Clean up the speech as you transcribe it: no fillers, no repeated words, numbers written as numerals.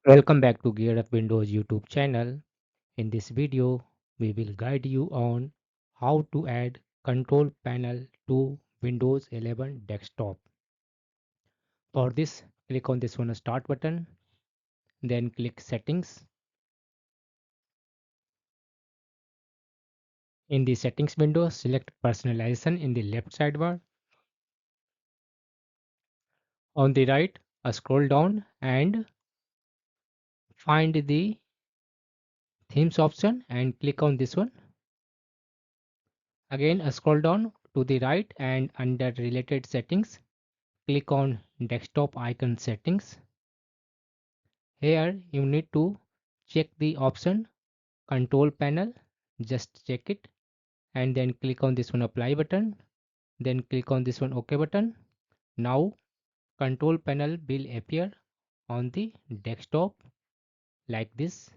Welcome back to Gear Up Windows YouTube channel. In this video, we will guide you on how to add control panel to Windows 11 desktop. For this, click on this one start button, then click settings. In the settings window, select personalization in the left sidebar. On the right, scroll down and find the themes option and click on this one. Again, scroll down to the right and under related settings, click on desktop icon settings. Here you need to check the option control panel. Just check it and then click on this one apply button. Then click on this one OK button. Now control panel will appear on the desktop like this.